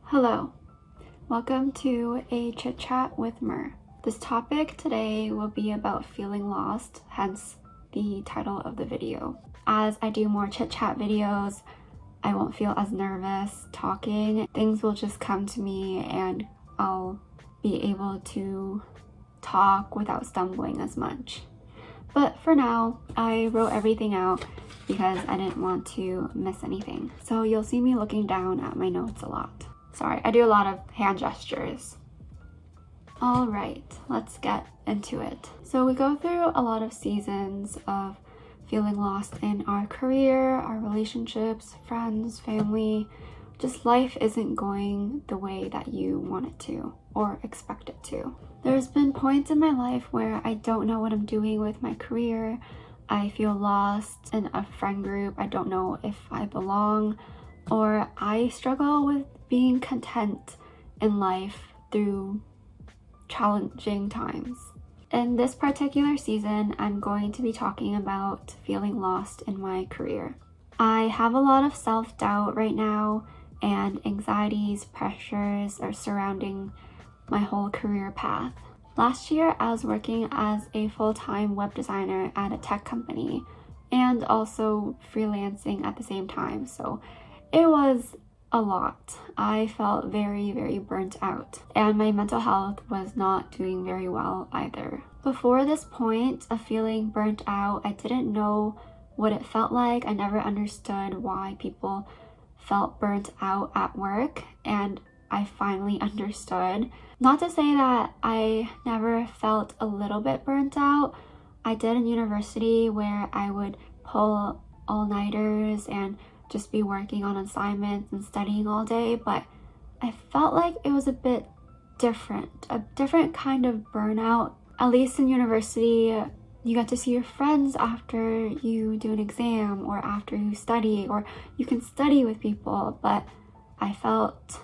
Hello, welcome to a chit chat with Mir. This topic today will be about feeling lost, hence the title of the video. As I do more chit chat videos, I won't feel as nervous talking. Things will just come to me and I'll be able to talk without stumbling as much. But for now, I wrote everything out because I didn't want to miss anything. So you'll see me looking down at my notes a lot. Sorry, I do a lot of hand gestures. All right, let's get into it. So we go through a lot of seasons of feeling lost in our career, our relationships, friends, family. Just life isn't going the way that you want it to or expect it to. There's been points in my life where I don't know what I'm doing with my career. I feel lost in a friend group. I don't know if I belong, or I struggle with being content in life through challenging times. In this particular season, I'm going to be talking about feeling lost in my career. I have a lot of self-doubt right now, and anxieties, pressures are surrounding my whole career path. Last year, I was working as a full-time web designer at a tech company and also freelancing at the same time, so it was a lot. I felt very burnt out, and my mental health was not doing very well either. Before this point of feeling burnt out, I didn't know what it felt like. I never understood why people felt burnt out at work, and I finally understood. Not to say that I never felt a little bit burnt out. I did in university where I would pull all-nighters and just be working on assignments and studying all day, but I felt like it was a bit different, a different kind of burnout. At least in university, you get to see your friends after you do an exam or after you study, or you can study with people, but I felt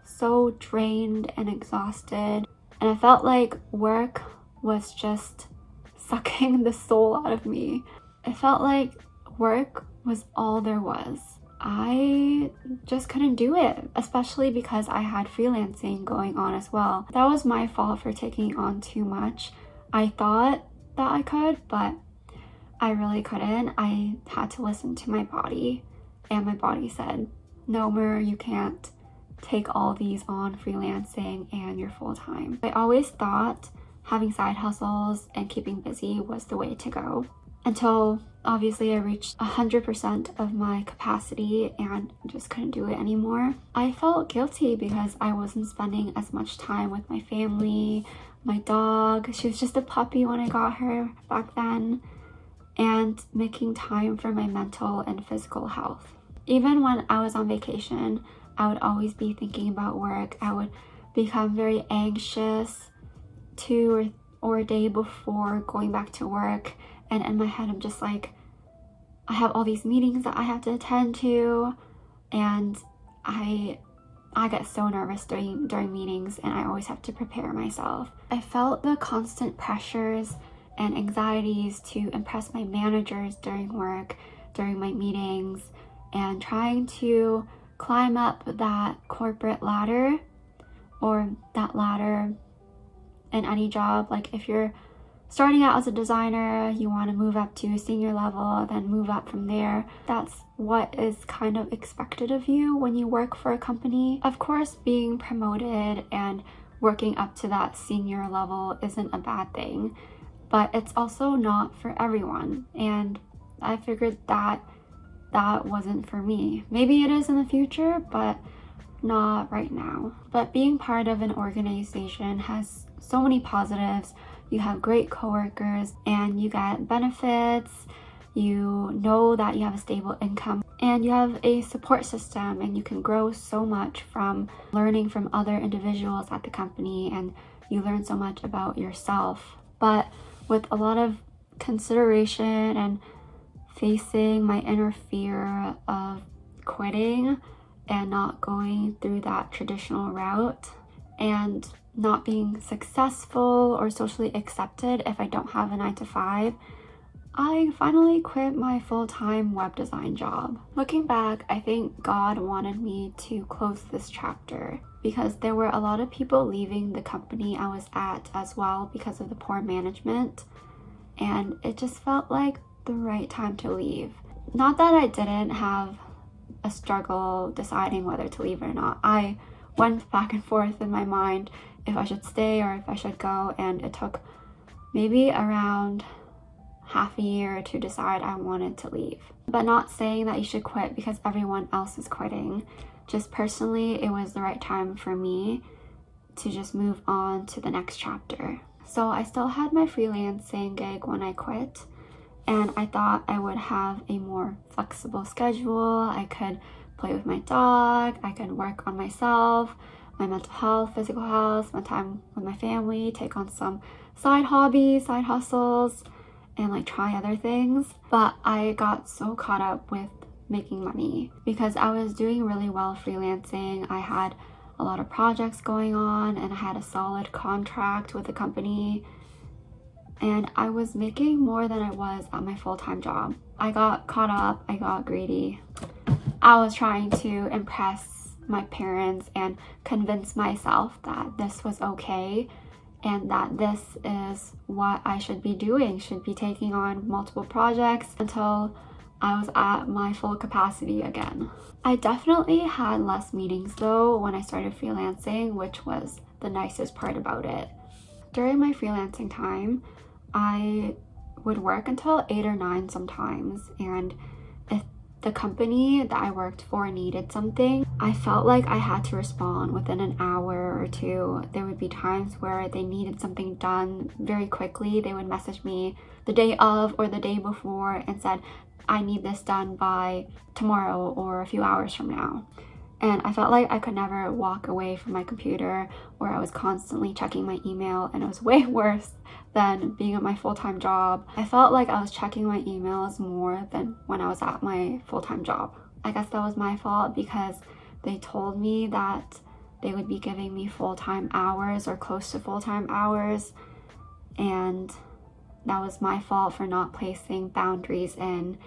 so drained and exhausted, and I felt like work was just sucking the soul out of me. I felt like work was all there was. I just couldn't do it, especially because I had freelancing going on as well. That was my fault for taking on too much. I thought that I could, but I really couldn't. I had to listen to my body, and my body said, no, Mir, you can't take all these on freelancing and you're full-time. I always thought having side hustles and keeping busy was the way to go, until obviously I reached 100% of my capacity and just couldn't do it anymore. I felt guilty because I wasn't spending as much time with my family, my dog. She was just a puppy when I got her back then, and making time for my mental and physical health. Even when I was on vacation, I would always be thinking about work. I would become very anxious 2 or a day before going back to work, and in my head I'm just like, I have all these meetings that I have to attend to, and I get so nervous during meetings, and I always have to prepare myself. I felt the constant pressures and anxieties to impress my managers during work, during my meetings, and trying to climb up that corporate ladder, or that ladder in any job. Like if you're starting out as a designer, you want to move up to a senior level, then move up from there. That's what is kind of expected of you when you work for a company. Of course, being promoted and working up to that senior level isn't a bad thing, but it's also not for everyone. And I figured that wasn't for me. Maybe it is in the future, but not right now. But being part of an organization has so many positives. You have great coworkers, and you get benefits. You know that you have a stable income, and you have a support system, and you can grow so much from learning from other individuals at the company, and you learn so much about yourself. But with a lot of consideration and facing my inner fear of quitting and not going through that traditional route, and not being successful or socially accepted if I don't have a 9 to 5, I finally quit my full-time web design job. Looking back, I think God wanted me to close this chapter because there were a lot of people leaving the company I was at as well because of the poor management, and it just felt like the right time to leave. Not that I didn't have a struggle deciding whether to leave or not. I went back and forth in my mind if I should stay or if I should go, and it took maybe around half a year to decide I wanted to leave. But not saying that you should quit because everyone else is quitting. Just personally, it was the right time for me to just move on to the next chapter. So I still had my freelancing gig when I quit, and I thought I would have a more flexible schedule. I could play with my dog, I could work on myself, my mental health, physical health, spend time with my family, take on some side hobbies, side hustles, and like try other things. But I got so caught up with making money because I was doing really well freelancing. I had a lot of projects going on and I had a solid contract with the company, and I was making more than I was at my full-time job. I got caught up, I got greedy. I was trying to impress my parents and convince myself that this was okay and that this is what I should be doing, should be taking on multiple projects until I was at my full capacity again. I definitely had less meetings though when I started freelancing, which was the nicest part about it. During my freelancing time, I would work until 8 or 9 sometimes, and if the company that I worked for needed something, I felt like I had to respond within an hour or two. There would be times where they needed something done very quickly. They would message me the day of or the day before and said, I need this done by tomorrow or a few hours from now. And I felt like I could never walk away from my computer, or I was constantly checking my email, and it was way worse than being at my full-time job. I felt like I was checking my emails more than when I was at my full-time job. I guess that was my fault because they told me that they would be giving me full-time hours or close to full-time hours, and that was my fault for not placing boundaries in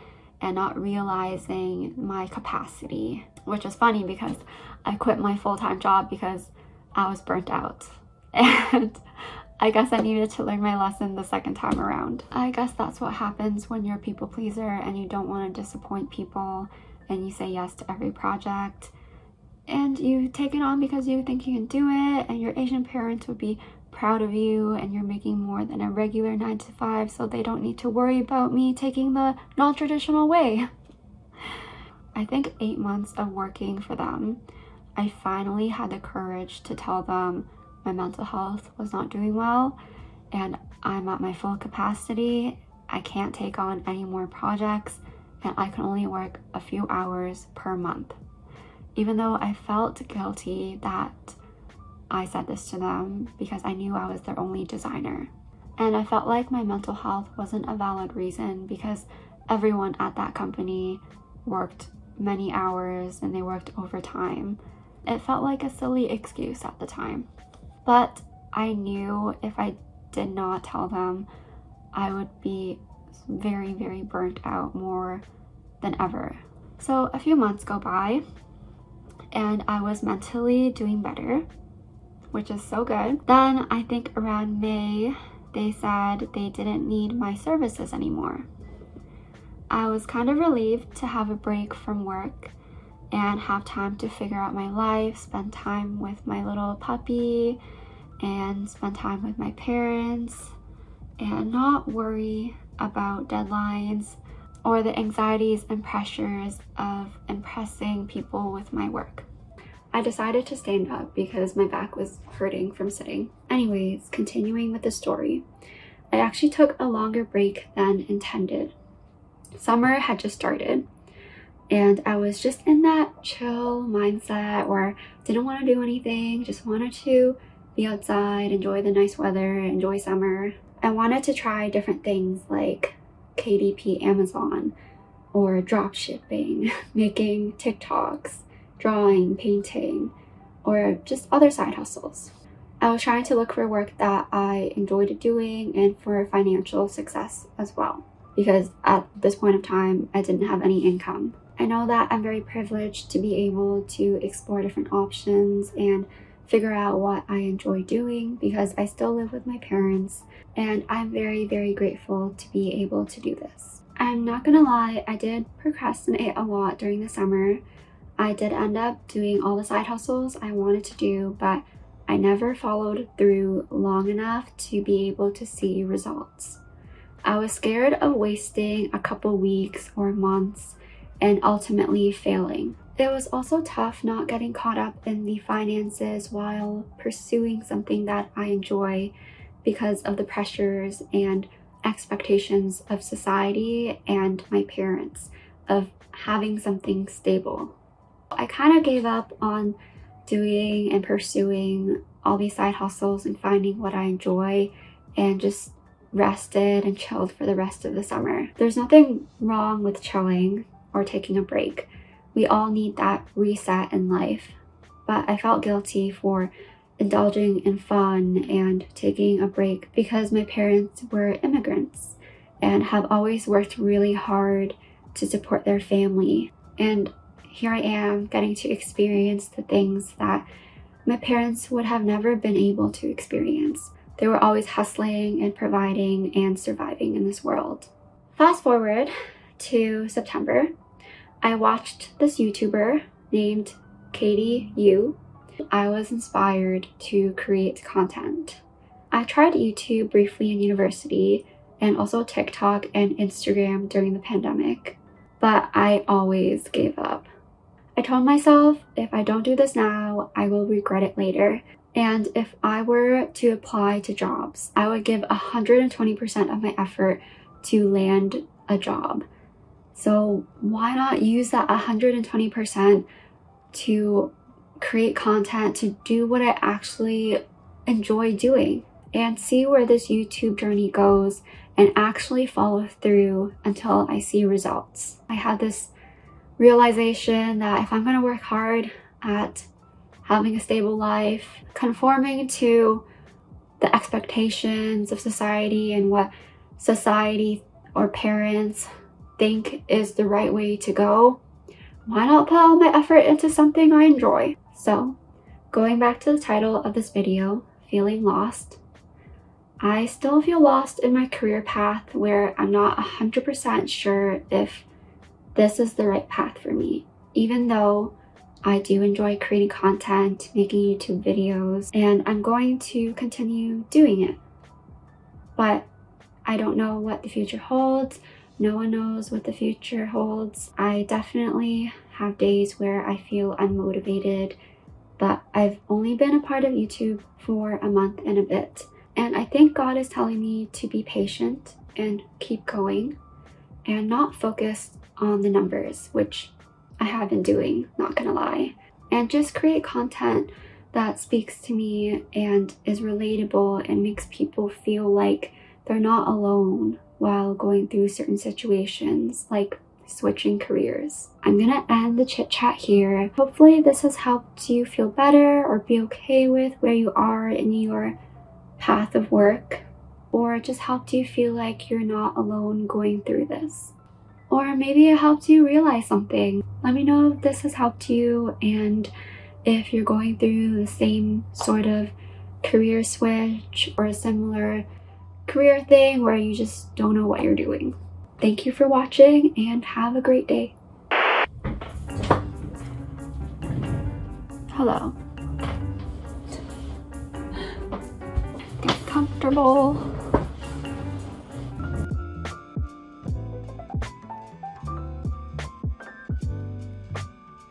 and not realizing my capacity, which is funny because I quit my full-time job because I was burnt out. And I guess I needed to learn my lesson the second time around. I guess that's what happens when you're a people pleaser and you don't want to disappoint people and you say yes to every project. And you take it on because you think you can do it, and your Asian parents would be proud of you, and you're making more than a regular 9 to 5, so they don't need to worry about me taking the non-traditional way. I think 8 months of working for them, I finally had the courage to tell them my mental health was not doing well and I'm at my full capacity. I can't take on any more projects and I can only work a few hours per month. Even though I felt guilty that I said this to them because I knew I was their only designer. And I felt like my mental health wasn't a valid reason because everyone at that company worked many hours and they worked overtime. It felt like a silly excuse at the time. But I knew if I did not tell them, I would be very, very burnt out more than ever. So a few months go by and I was mentally doing better, which is so good. Then I think around May, they said they didn't need my services anymore. I was kind of relieved to have a break from work and have time to figure out my life, spend time with my little puppy, and spend time with my parents, and not worry about deadlines or the anxieties and pressures of impressing people with my work. I decided to stand up because my back was hurting from sitting. Anyways, continuing with the story, I actually took a longer break than intended. Summer had just started and I was just in that chill mindset where didn't want to do anything, just wanted to be outside, enjoy the nice weather, enjoy summer. I wanted to try different things like KDP Amazon or drop shipping, making TikToks, drawing, painting, or just other side hustles. I was trying to look for work that I enjoyed doing and for financial success as well. because at this point of time, I didn't have any income. I know that I'm very privileged to be able to explore different options and figure out what I enjoy doing because I still live with my parents, and I'm very, very grateful to be able to do this. I'm not gonna lie, I did procrastinate a lot during the summer. I did end up doing all the side hustles I wanted to do, but I never followed through long enough to be able to see results. I was scared of wasting a couple weeks or months and ultimately failing. It was also tough not getting caught up in the finances while pursuing something that I enjoy because of the pressures and expectations of society and my parents of having something stable. I kind of gave up on doing and pursuing all these side hustles and finding what I enjoy and just rested and chilled for the rest of the summer. There's nothing wrong with chilling or taking a break. We all need that reset in life, but I felt guilty for indulging in fun and taking a break because my parents were immigrants and have always worked really hard to support their family. And here I am getting to experience the things that my parents would have never been able to experience. They were always hustling and providing and surviving in this world. Fast forward to September, I watched this YouTuber named Katie Yu. I was inspired to create content. I tried YouTube briefly in university and also TikTok and Instagram during the pandemic, but I always gave up. I told myself if I don't do this now, I will regret it later. And if I were to apply to jobs, I would give 120% of my effort to land a job. So why not use that 120% to create content, to do what I actually enjoy doing and see where this YouTube journey goes and actually follow through until I see results. I had this realization that if I'm going to work hard at having a stable life, conforming to the expectations of society and what society or parents think is the right way to go, why not put all my effort into something I enjoy? So, going back to the title of this video, Feeling Lost, I still feel lost in my career path where I'm not 100% sure if this is the right path for me, even though I do enjoy creating content, making YouTube videos, and I'm going to continue doing it. But I don't know what the future holds. No one knows what the future holds. I definitely have days where I feel unmotivated, but I've only been a part of YouTube for a month and a bit. And I think God is telling me to be patient and keep going and not focus on the numbers, which I have been doing, not gonna lie, and just create content that speaks to me and is relatable and makes people feel like they're not alone while going through certain situations like switching careers. I'm gonna end the chit chat here. Hopefully this has helped you feel better or be okay with where you are in your path of work, or just helped you feel like you're not alone going through this. Or maybe it helped you realize something. Let me know if this has helped you and if you're going through the same sort of career switch or a similar career thing where you just don't know what you're doing. Thank you for watching and have a great day. Hello. Get comfortable.